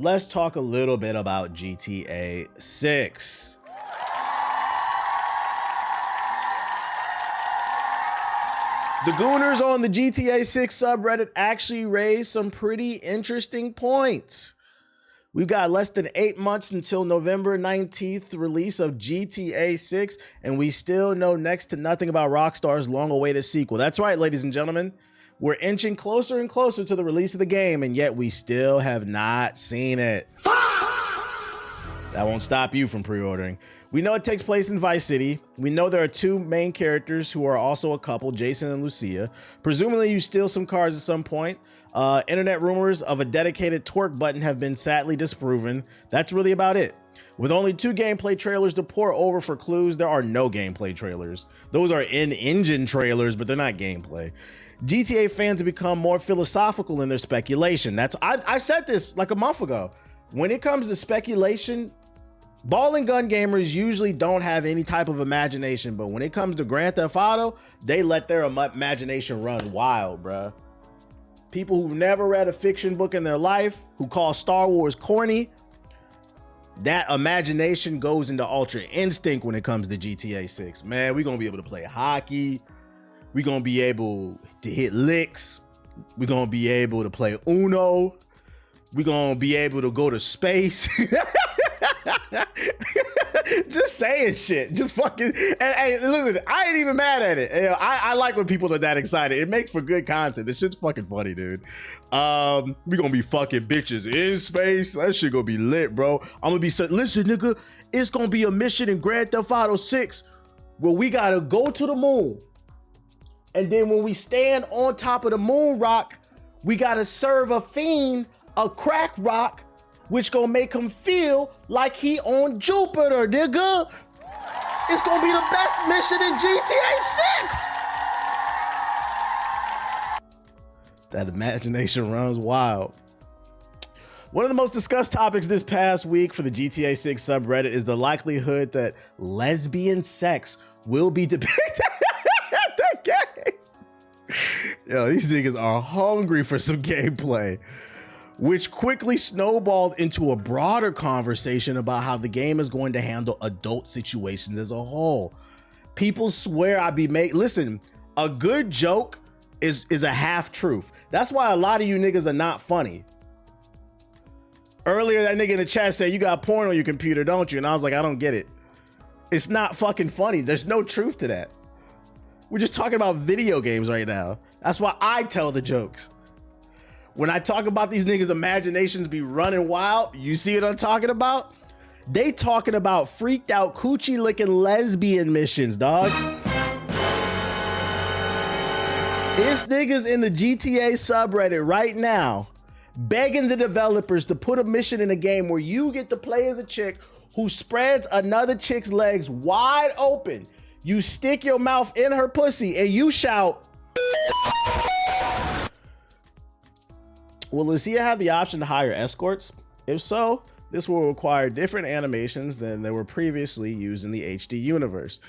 let's talk a little bit about GTA 6. The Gooners on the GTA 6 subreddit actually raised some pretty interesting points. We've got less than 8 months until November 19th release of GTA 6, and we still know next to nothing about Rockstar's long-awaited sequel. That's right, ladies and gentlemen. We're inching closer and closer to the release of the game, and yet we still have not seen it. That won't stop you from pre-ordering. We know it takes place in Vice City. We know there are two main characters who are also a couple, Jason and Lucia. Presumably you steal some cars at some point. Internet rumors of a dedicated twerk button have been sadly disproven. That's really about it. With only 2 gameplay trailers to pour over for clues, there are no gameplay trailers. Those are in-engine trailers, but they're not gameplay. GTA fans have become more philosophical in their speculation. I said this like a month ago. When it comes to speculation, ball and gun gamers usually don't have any type of imagination, but when it comes to Grand Theft Auto, they let their imagination run wild, bruh. People who've never read a fiction book in their life, who call Star Wars corny, that imagination goes into Ultra Instinct when it comes to GTA 6. Man, we're gonna be able to play hockey. We're gonna be able to hit licks. We're gonna be able to play Uno. We're gonna be able to go to space. Just saying shit. Just fucking. And hey, listen, I ain't even mad at it. I like when people are that excited. It makes for good content. This shit's fucking funny, dude. We gonna be fucking bitches in space. That shit gonna be lit, bro. I'm gonna be listen, nigga. It's gonna be a mission in Grand Theft Auto 6 where we gotta go to the moon. And then when we stand on top of the moon rock, we gotta serve a fiend a crack rock, which gonna make him feel like he on Jupiter, nigga. It's gonna be the best mission in GTA 6. That imagination runs wild. One of the most discussed topics this past week for the GTA 6 subreddit is the likelihood that lesbian sex will be depicted at the game. Yo, these niggas are hungry for some gameplay, which quickly snowballed into a broader conversation about how the game is going to handle adult situations as a whole. People swear I be listen, a good joke is a half truth. That's why a lot of you niggas are not funny. Earlier, that nigga in the chat said, you got porn on your computer, don't you? And I was like, I don't get it. It's not fucking funny. There's no truth to that. We're just talking about video games right now. That's why I tell the jokes. When I talk about these niggas' imaginations be running wild, you see what I'm talking about? They talking about freaked out coochie licking lesbian missions, dog. It's niggas in the GTA subreddit right now begging the developers to put a mission in a game where you get to play as a chick who spreads another chick's legs wide open. You stick your mouth in her pussy and you shout, will Lucia have the option to hire escorts? If so, this will require different animations than they were previously used in the HD universe.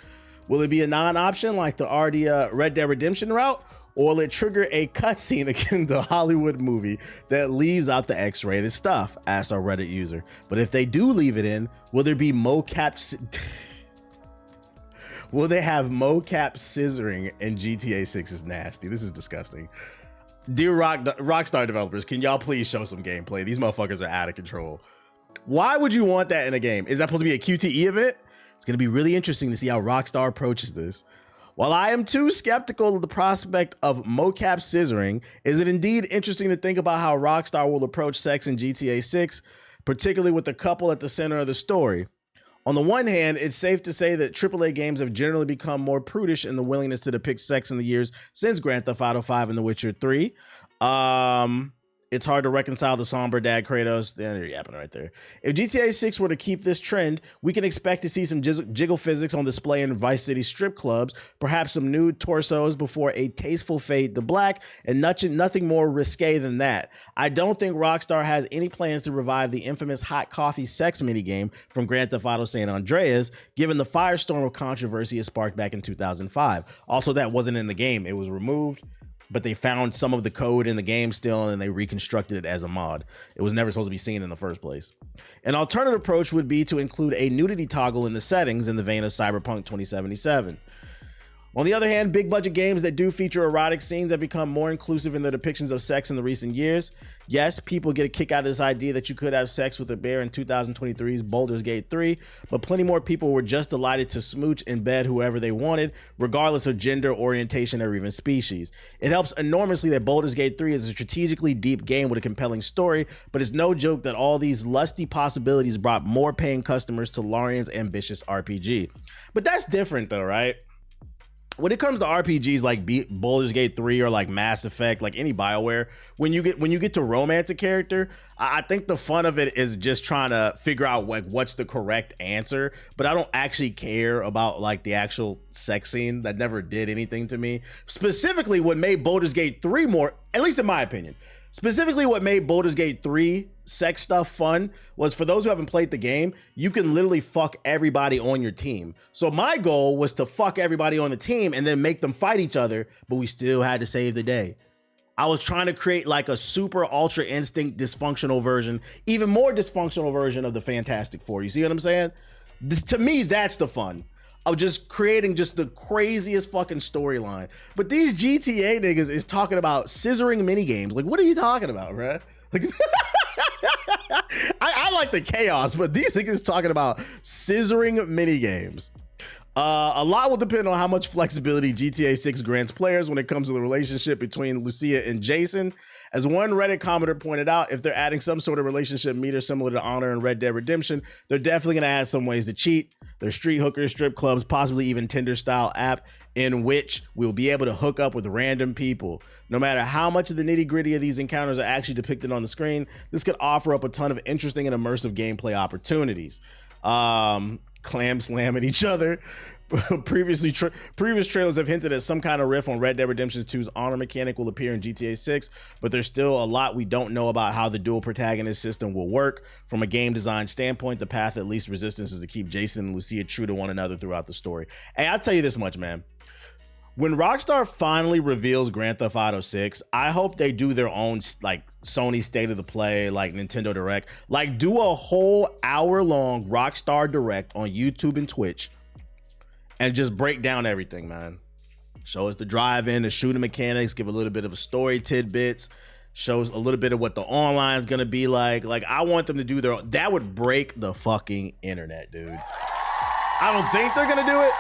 Will it be a non-option like the Red Dead Redemption route, or will it trigger a cutscene akin to a Hollywood movie that leaves out the X-rated stuff? Asks our Reddit user. But if they do leave it in, will there be will they have mocap scissoring in GTA 6 is nasty. This is disgusting. Dear Rockstar developers, can y'all please show some gameplay? These motherfuckers are out of control. Why would you want that in a game? Is that supposed to be a QTE event? It's going to be really interesting to see how Rockstar approaches this. While I am too skeptical of the prospect of mocap scissoring, is it indeed interesting to think about how Rockstar will approach sex in GTA 6, particularly with the couple at the center of the story? On the one hand, it's safe to say that AAA games have generally become more prudish in the willingness to depict sex in the years since Grand Theft Auto 5 and The Witcher 3. It's hard to reconcile the somber dad Kratos. They're yapping right there. If GTA 6 were to keep this trend, we can expect to see some jiggle physics on display in Vice City strip clubs, perhaps some nude torsos before a tasteful fade to black, and nothing more risque than that. I don't think Rockstar has any plans to revive the infamous hot coffee sex minigame from Grand Theft Auto San Andreas, given the firestorm of controversy it sparked back in 2005. Also, that wasn't in the game. It was removed. but they found some of the code in the game still, and they reconstructed it as a mod. It was never supposed to be seen in the first place. An alternative approach would be to include a nudity toggle in the settings in the vein of Cyberpunk 2077. On the other hand, big budget games that do feature erotic scenes have become more inclusive in their depictions of sex in the recent years. Yes, people get a kick out of this idea that you could have sex with a bear in 2023's Baldur's Gate 3, but plenty more people were just delighted to smooch in bed whoever they wanted, regardless of gender, orientation, or even species. It helps enormously that Baldur's Gate 3 is a strategically deep game with a compelling story, but it's no joke that all these lusty possibilities brought more paying customers to Larian's ambitious RPG. But that's different though, right? When it comes to RPGs like Baldur's Gate 3 or like Mass Effect, like any BioWare, when you get to romance a character, I think the fun of it is just trying to figure out like what's the correct answer. But I don't actually care about like the actual sex scene. That never did anything to me. Specifically, what made Baldur's Gate 3 more, at least in my opinion, specifically what made Baldur's Gate 3 sex stuff fun was, for those who haven't played the game, you can literally fuck everybody on your team. So my goal was to fuck everybody on the team and then make them fight each other, but we still had to save the day. I was trying to create like a super ultra instinct dysfunctional version, even more dysfunctional version of the Fantastic Four. You see what I'm saying? To me, that's the fun of just creating just the craziest fucking storyline. But these GTA niggas is talking about scissoring mini games. Like, what are you talking about, bruh? Like, I like the chaos, but these niggas talking about scissoring mini games. A lot will depend on how much flexibility GTA 6 grants players when it comes to the relationship between Lucia and Jason. As one Reddit commenter pointed out, if they're adding some sort of relationship meter similar to Honor and Red Dead Redemption, they're definitely going to add some ways to cheat. There's street hookers, strip clubs, possibly even Tinder-style app in which we'll be able to hook up with random people. No matter how much of the nitty-gritty of these encounters are actually depicted on the screen, this could offer up a ton of interesting and immersive gameplay opportunities. Clam slamming each other. Previous trailers have hinted at some kind of riff on Red Dead Redemption 2's honor mechanic will appear in GTA 6, but there's still a lot we don't know about how the dual protagonist system will work. From a game design standpoint, the path of least resistance is to keep Jason and Lucia true to one another throughout the story. Hey, I'll tell you this much, man. When Rockstar finally reveals Grand Theft Auto 6, I hope they do their own like Sony State of the Play, like Nintendo Direct, like do a whole hour-long Rockstar Direct on YouTube and Twitch and just break down everything, man. Show us the drive-in, the shooting mechanics, give a little bit of a story tidbits, shows a little bit of what the online is gonna be like. Like, I want them to do their own. That would break the fucking internet, dude. I don't think they're gonna do it,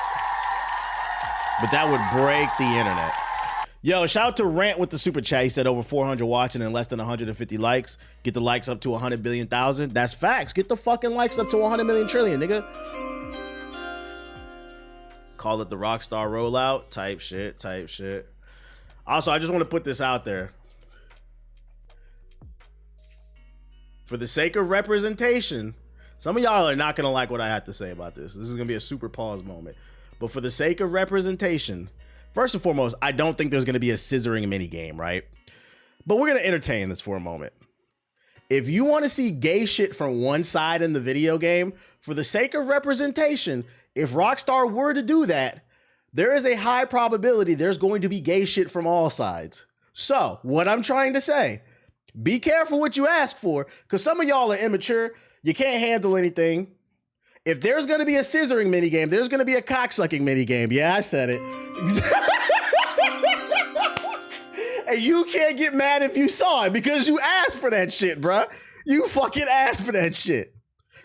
but that would break the internet. Yo, shout out to Rant with the super chat. He said over 400 watching and less than 150 likes. Get the likes up to 100 billion thousand. That's facts. Get the fucking likes up to 100 million trillion, nigga. Call it the Rockstar rollout. Type shit, type shit. Also, I just want to put this out there. For the sake of representation, some of y'all are not going to like what I have to say about this. This is going to be a super pause moment. But for the sake of representation, first and foremost, I don't think there's going to be a scissoring mini game, right? But we're going to entertain this for a moment. If you want to see gay shit from one side in the video game, for the sake of representation, if Rockstar were to do that, there is a high probability there's going to be gay shit from all sides. So, what I'm trying to say, be careful what you ask for, because some of y'all are immature. You can't handle anything. If there's going to be a scissoring minigame, there's going to be a cocksucking minigame. Yeah, I said it. And you can't get mad if you saw it because you asked for that shit, bruh. You fucking asked for that shit.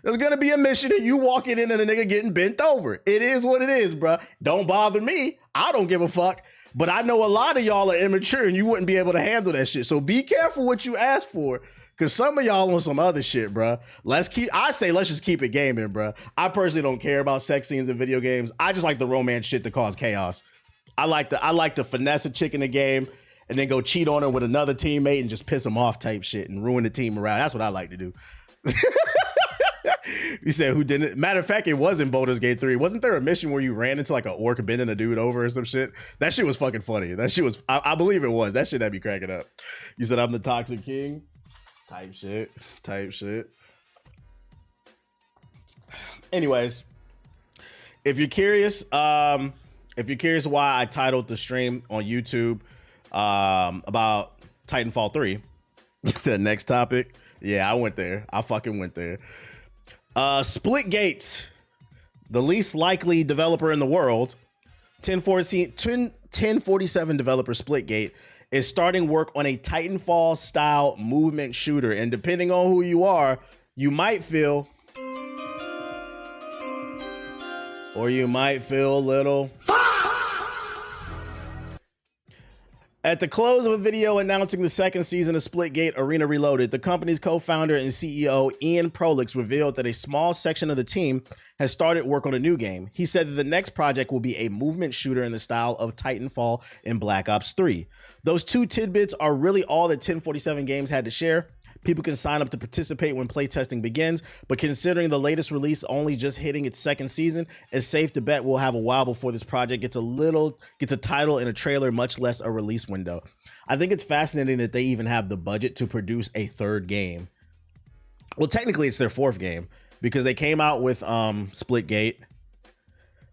There's going to be a mission and you walking in and a nigga getting bent over. It is what it is, bruh. Don't bother me. I don't give a fuck. But I know a lot of y'all are immature and you wouldn't be able to handle that shit. So be careful what you ask for. Cause some of y'all on some other shit, bruh. Let's just keep it gaming, bruh. I personally don't care about sex scenes in video games. I just like the romance shit to cause chaos. I like to finesse a chick in the game and then go cheat on her with another teammate and just piss them off type shit and ruin the team around. That's what I like to do. You said who didn't? Matter of fact, it was in Baldur's Gate 3. Wasn't there a mission where you ran into like an orc bending a dude over or some shit? That shit was fucking funny. That shit was, I believe it was. That shit had me cracking up. You said I'm the toxic king? Type shit. Anyways, if you're curious why I titled the stream on YouTube, about Titanfall 3. He said next topic. Yeah, I went there. I fucking went there. Splitgate, the least likely developer in the world, 1047 developer Splitgate, is starting work on a Titanfall style movement shooter. And depending on who you are, you might feel, or you might feel a little. At the close of a video announcing the second season of Splitgate Arena Reloaded, the company's co-founder and CEO Ian Prolix revealed that a small section of the team has started work on a new game. He said that the next project will be a movement shooter in the style of Titanfall and Black Ops 3. Those two tidbits are really all that 1047 Games had to share. People can sign up to participate when playtesting begins, but considering the latest release only just hitting its second season, it's safe to bet we'll have a while before this project gets a title and a trailer, much less a release window. I think it's fascinating that they even have the budget to produce a third game. Well, technically it's their fourth game because they came out with Splitgate,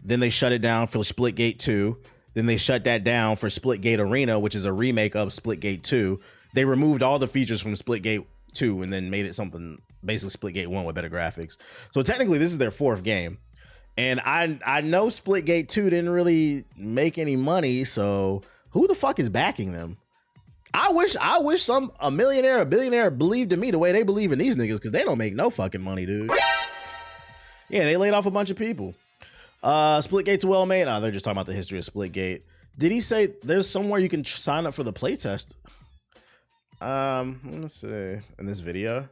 then they shut it down for Splitgate 2, then they shut that down for Splitgate Arena, which is a remake of Splitgate 2. They removed all the features from Splitgate 2 and then made it something basically Splitgate 1 with better graphics. So technically this is their fourth game. And I know Splitgate 2 didn't really make any money, so who the fuck is backing them? I wish a millionaire, a billionaire believed in me the way they believe in these niggas, because they don't make no fucking money, dude. Yeah, they laid off a bunch of people. Splitgate's well made. Oh, they're just talking about the history of Splitgate. Did he say there's somewhere you can sign up for the playtest? Let's see, in this video.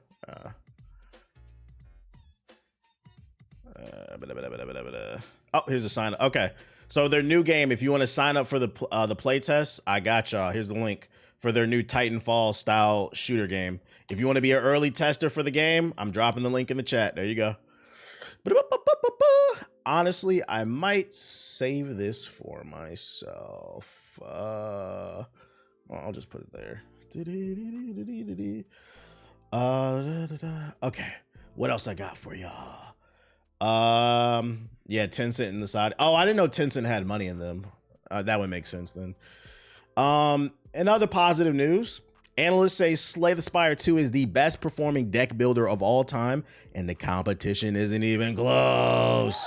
Oh, here's a sign up. Okay, so their new game, if you want to sign up for the playtest, I got y'all. Here's the link for their new Titanfall style shooter game. If you want to be an early tester for the game, I'm dropping the link in the chat. There you go. Honestly, I might save this for myself. Well, I'll just put it there. Okay, what else I got for y'all? Yeah, Tencent in the side. Oh, I didn't know Tencent had money in them. That would make sense then. In other positive news, analysts say Slay the Spire 2 is the best performing deck builder of all time, and the competition isn't even close.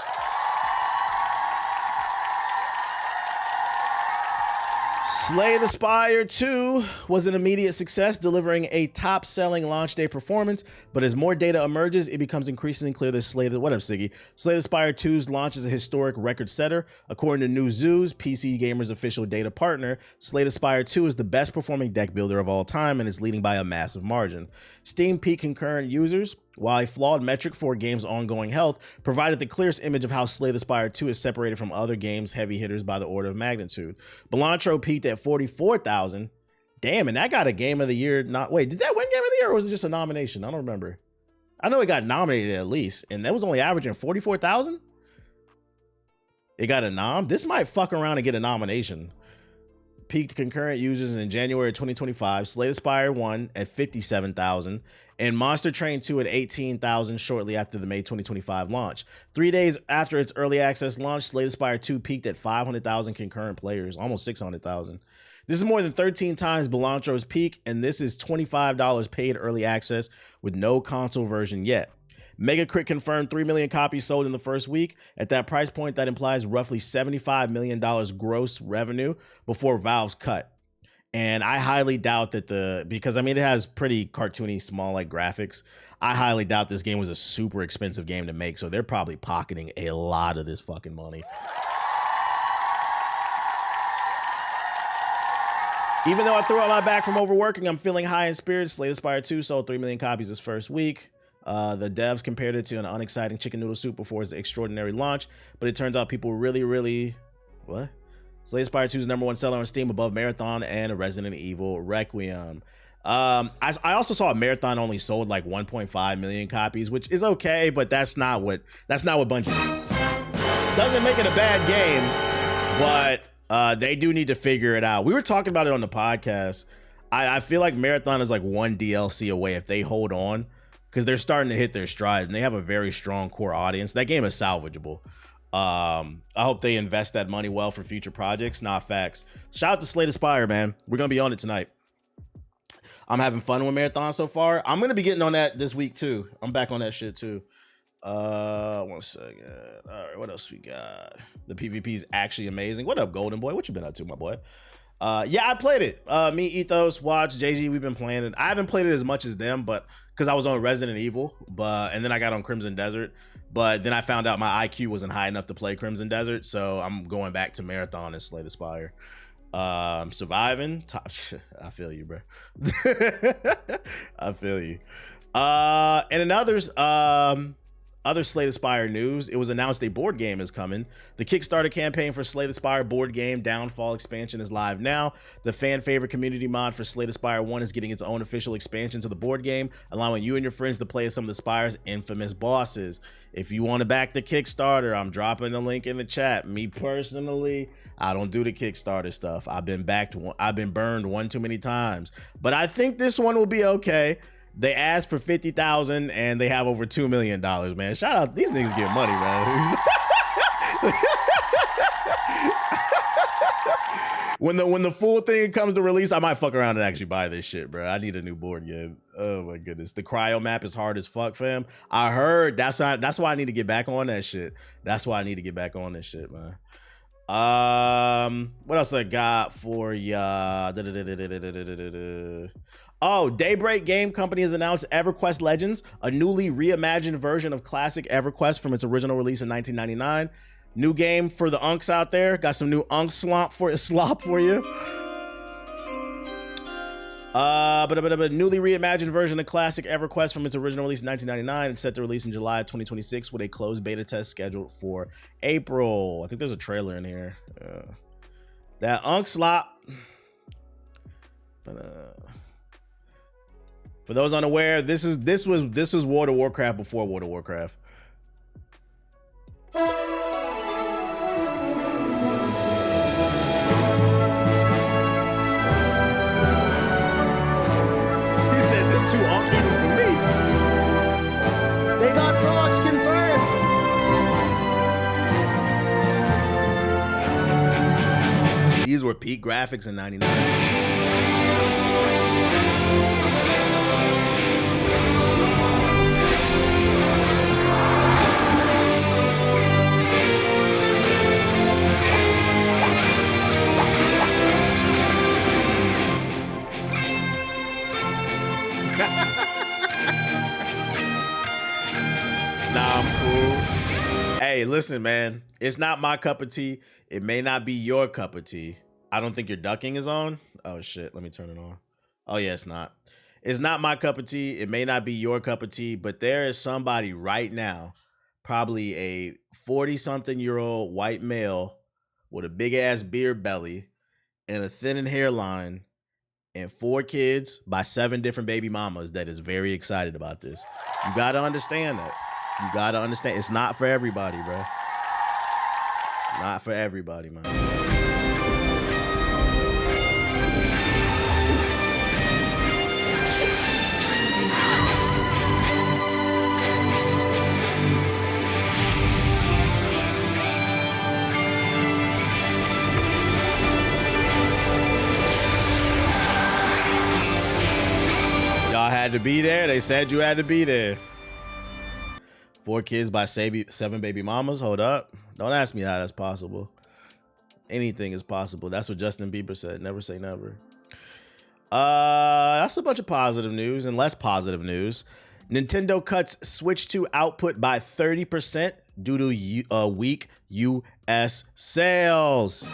Slay the Spire 2 was an immediate success, delivering a top-selling launch day performance, but as more data emerges, it becomes increasingly clear that Slay the Spire 2's launch is a historic record setter. According to Newzoo's, PC Gamer's official data partner, Slay the Spire 2 is the best performing deck builder of all time and is leading by a massive margin. Steam peak concurrent users, while a flawed metric for a game's ongoing health, provided the clearest image of how Slay the Spire 2 is separated from other games' heavy hitters by the order of magnitude. Belantro peaked at 44,000. Damn, and that got a Game of the Year. Wait, did that win Game of the Year, or was it just a nomination? I don't remember. I know it got nominated at least, and that was only averaging 44,000. It got a nom. This might fuck around and get a nomination. Peaked concurrent users in January 2025, Slay the Spire 1 at 57,000, and Monster Train 2 at 18,000 shortly after the May 2025 launch. 3 days after its early access launch, Slay the Spire 2 peaked at 500,000 concurrent players, almost 600,000. This is more than 13 times Belantro's peak, and this is $25 paid early access with no console version yet. Megacrit confirmed 3 million copies sold in the first week. At that price point, that implies roughly $75 million gross revenue before Valve's cut. And I highly doubt that because I mean, it has pretty cartoony, small like graphics. I highly doubt this game was a super expensive game to make. So they're probably pocketing a lot of this fucking money. Even though I threw out my back from overworking, I'm feeling high in spirits. Slay the Spire 2 sold 3 million copies this first week. The devs compared it to an unexciting chicken noodle soup before its extraordinary launch, but it turns out people really what? Slay the Spire 2's #1 seller on Steam, above Marathon and Resident Evil Requiem. I also saw Marathon only sold like 1.5 million copies, which is okay, but that's not what Bungie needs. Doesn't make it a bad game, but they do need to figure it out. We were talking about it on the podcast. I feel like Marathon is like one DLC away if they hold on, because they're starting to hit their stride and they have a very strong core audience. That game is salvageable. I hope they invest that money well for future projects. Nah, facts. Shout out to Slay the Spire, man. We're gonna be on it tonight. I'm having fun with Marathon so far. I'm gonna be getting on that this week too. I'm back on that shit too. 1 second. All right, what else we got? The PvP is actually amazing. What up, Golden Boy? What you been up to, my boy? Yeah, I played it. Me, Ethos, Watch, JG, we've been playing it. I haven't played it as much as them, but because I was on Resident Evil, and then I got on Crimson Desert, but then I found out my IQ wasn't high enough to play Crimson Desert, so I'm going back to Marathon and Slay the Spire. Surviving. I feel you, bro. I feel you. And in others, other Slay the Spire news, it was announced a board game is coming. The Kickstarter campaign for Slay the Spire board game Downfall expansion is live now. The fan favorite community mod for Slay the Spire 1 is getting its own official expansion to the board game, allowing you and your friends to play as some of the Spire's infamous bosses. If you want to back the Kickstarter, I'm dropping the link in the chat. Me personally, I don't do the Kickstarter stuff. I've been burned one too many times, but I think this one will be okay. They asked for 50,000 and they have over $2 million, man. Shout out, these niggas get money, man. When the full thing comes to release, I might fuck around and actually buy this shit, bro. I need a new board game. Oh my goodness. The cryo map is hard as fuck, fam. I heard that's why I need to get back on that shit. That's why I need to get back on this shit, man. What else I got for ya? Oh, Daybreak Game Company has announced EverQuest Legends, a newly reimagined version of classic EverQuest from its original release in 1999. New game for the unks out there. Got some new unk slop for you. But a newly reimagined version of classic EverQuest from its original release in 1999. It's set to release in July of 2026 with a closed beta test scheduled for April. I think there's a trailer in here. That unk slop. For those unaware, this was World of Warcraft before World of Warcraft. He said this too unk even for me. They got frogs confirmed. These were peak graphics in '99. Nah, I'm cool. Hey, listen, man. It's not my cup of tea. It may not be your cup of tea. I don't think your ducking is on. Oh, shit. Let me turn it on. Oh, yeah, it's not. It's not my cup of tea. It may not be your cup of tea, but there is somebody right now, probably a 40-something-year-old white male with a big-ass beer belly and a thinning hairline and 4 kids by 7 different baby mamas that is very excited about this. You got to understand that. You got to understand. It's not for everybody, bro. Not for everybody, man. Y'all had to be there. They said you had to be there. 4 kids by 7 baby mamas. Hold up. Don't ask me how that's possible. Anything is possible. That's what Justin Bieber said. Never say never. That's a bunch of positive news and less positive news. Nintendo cuts Switch 2 output by 30% due to weak US sales.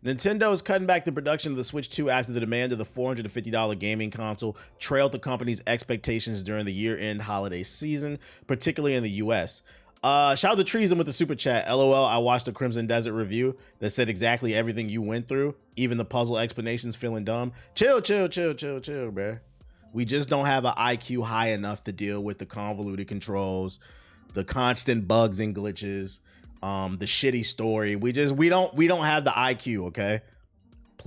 Nintendo is cutting back the production of the Switch 2 after the demand of the $450 gaming console trailed the company's expectations during the year-end holiday season, particularly in the US. Shout out to Treason with the super chat. LOL, I watched the Crimson Desert review that said exactly everything you went through, even the puzzle explanations feeling dumb. Chill, bro. We just don't have an IQ high enough to deal with the convoluted controls, the constant bugs and glitches, the shitty story. We don't have the IQ, okay?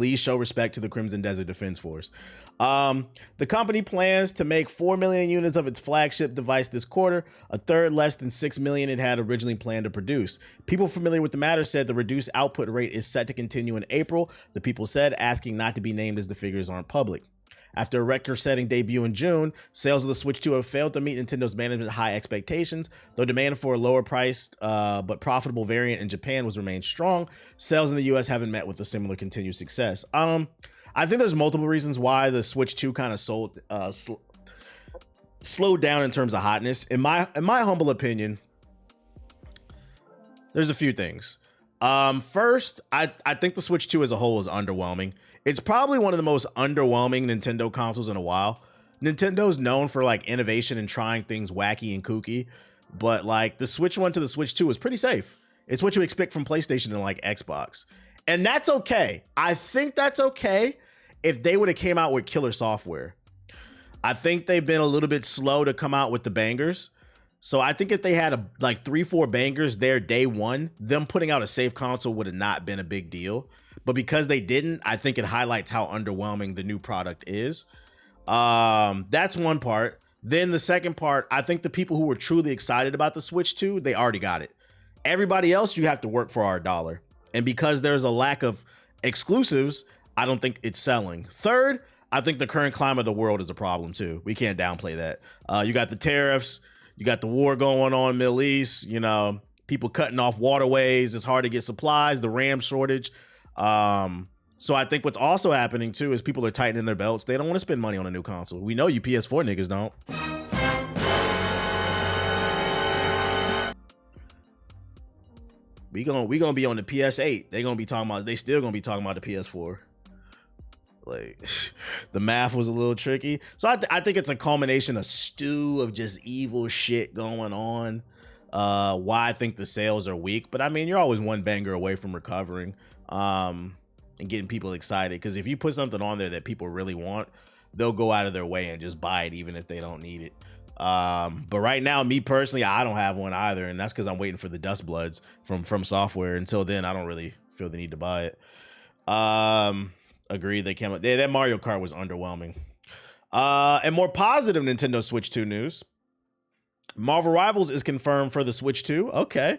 Please show respect to the Crimson Desert Defense Force. The company plans to make 4 million units of its flagship device this quarter, a third less than 6 million it had originally planned to produce. People familiar with the matter said the reduced output rate is set to continue in April, the people said, asking not to be named as the figures aren't public. After a record-setting debut in June, sales of the Switch 2 have failed to meet Nintendo's management's high expectations. Though demand for a lower-priced but profitable variant in Japan was remained strong, sales in the US haven't met with a similar continued success. I think there's multiple reasons why the Switch 2 kind of slowed down in terms of hotness. In my humble opinion, there's a few things. First, I think the Switch 2 as a whole is underwhelming. It's probably one of the most underwhelming Nintendo consoles in a while. Nintendo's known for like innovation and trying things wacky and kooky, but like the Switch 1 to the Switch 2 is pretty safe. It's what you expect from PlayStation and like Xbox. And that's okay. I think that's okay if they would have came out with killer software. I think they've been a little bit slow to come out with the bangers. So I think if they had like 3-4 bangers there day one, them putting out a safe console would have not been a big deal. But because they didn't, I think it highlights how underwhelming the new product is. That's one part. Then the second part, I think the people who were truly excited about the Switch 2, they already got it. Everybody else, you have to work for our dollar. And because there's a lack of exclusives, I don't think it's selling. Third, I think the current climate of the world is a problem too. We can't downplay that. You got the tariffs, you got the war going on in the Middle East, you know, people cutting off waterways. It's hard to get supplies, the RAM shortage. So I think what's also happening too is people are tightening their belts. They don't want to spend money on a new console. We know you PS4 niggas don't. We gonna be on the PS8. They still gonna be talking about the PS4. Like the math was a little tricky. So I think it's a culmination, a stew of just evil shit going on. Why I think the sales are weak, but I mean, you're always one banger away from recovering, and getting people excited. Because if you put something on there that people really want, they'll go out of their way and just buy it, even if they don't need it. But right now, me personally, I don't have one either, and that's because I'm waiting for the Dust Bloods from software. Until then, I don't really feel the need to buy it. Agreed. They came up. That Mario Kart was underwhelming. And more positive Nintendo Switch 2 news. Marvel Rivals is confirmed for the Switch 2. Okay.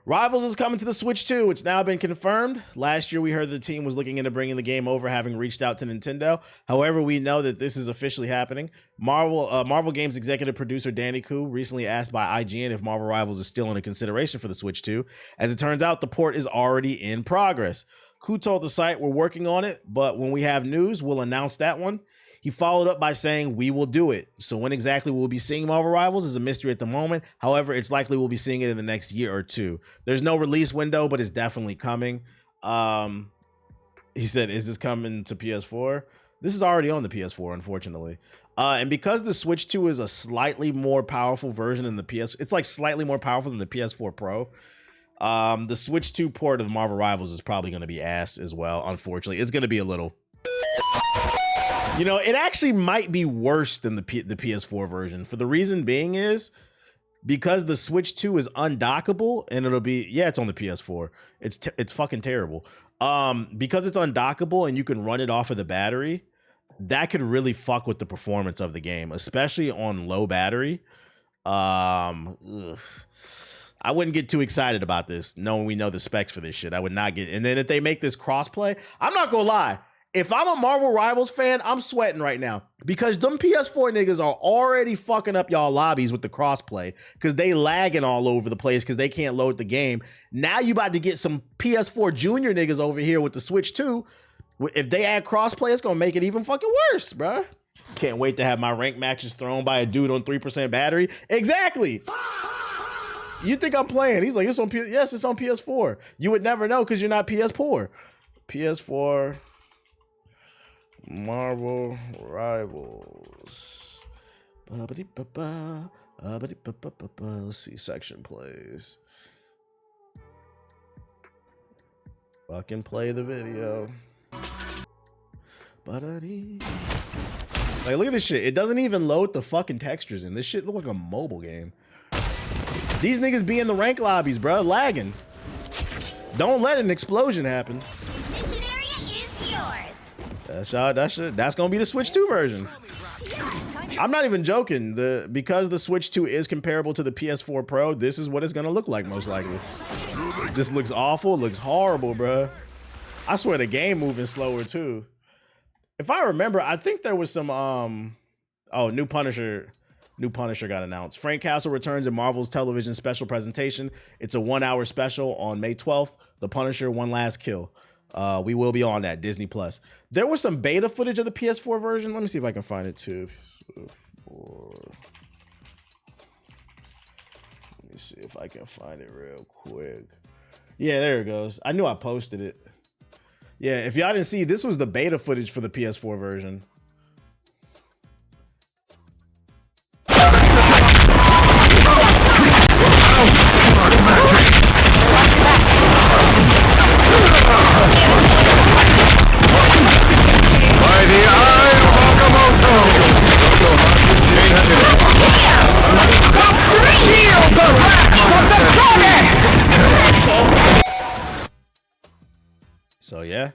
Rivals is coming to the Switch 2. It's now been confirmed. Last year, we heard the team was looking into bringing the game over, having reached out to Nintendo. However, we know that this is officially happening. Marvel Games executive producer Danny Koo recently asked by IGN if Marvel Rivals is still under consideration for the Switch 2. As it turns out, the port is already in progress. Koo told the site, "We're working on it, but when we have news, we'll announce that one." He followed up by saying, "We will do it." So when exactly we'll be seeing Marvel Rivals is a mystery at the moment. However, it's likely we'll be seeing it in the next year or two. There's no release window, but it's definitely coming. He said, "Is this coming to PS4?" This is already on the PS4, unfortunately. And because the Switch 2 is a slightly more powerful version than the it's like slightly more powerful than the PS4 Pro. The Switch 2 port of Marvel Rivals is probably going to be ass as well. Unfortunately, it's going to be a little. You know, it actually might be worse than the PS4 version. For the reason being is because the Switch 2 is undockable, and it'll be, yeah, it's on the PS4. It's fucking terrible. Because it's undockable and you can run it off of the battery, that could really fuck with the performance of the game, especially on low battery. I wouldn't get too excited about this, knowing we know the specs for this shit. I would not get. And then if they make this crossplay, I'm not gonna lie. If I'm a Marvel Rivals fan, I'm sweating right now because them PS4 niggas are already fucking up y'all lobbies with the crossplay because they lagging all over the place because they can't load the game. Now you about to get some PS4 junior niggas over here with the Switch 2. If they add crossplay, it's gonna make it even fucking worse, bruh. Can't wait to have my rank matches thrown by a dude on 3% battery. Exactly. You think I'm playing? He's like, it's on yes, it's on PS4. You would never know because you're not PS4. PS4. Marvel Rivals. Let's see, section plays. Fucking play the video. Like, look at this shit. It doesn't even load the fucking textures in. This shit look like a mobile game. These niggas be in the rank lobbies, bro, lagging. Don't let an explosion happen. Mission area is yours. That's gonna be the Switch 2 version. I'm not even joking. Because the Switch 2 is comparable to the PS4 Pro, this is what it's gonna look like most likely. This looks awful, looks horrible, bruh. I swear the game moving slower too. If I remember, I think there was some new Punisher got announced. Frank Castle returns in Marvel's television special presentation. It's a 1-hour special on May 12th. The Punisher: One Last Kill. We will be on that Disney Plus. There was some beta footage of the PS4 version. Let me see if I can find it too. Let me see if I can find it real quick. Yeah, there it goes. I knew I posted it. Yeah, if y'all didn't see, this was the beta footage for the PS4 version. By the eye of So yeah,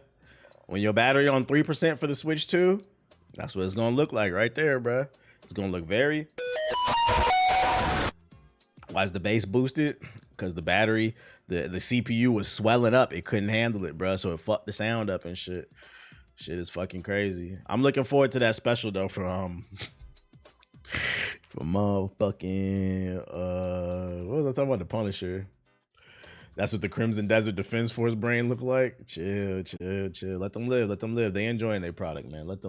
when your battery on 3% for the Switch 2, that's what it's gonna look like right there, bruh. It's gonna look very... Why is the base boosted? Because the battery, the CPU was swelling up. It couldn't handle it, bruh. So it fucked the sound up and shit. Shit is fucking crazy. I'm looking forward to that special though for motherfucking what was I talking about? The Punisher. That's what the Crimson Desert Defense Force brain look like. Chill. Let them live. They enjoying their product, man. Let them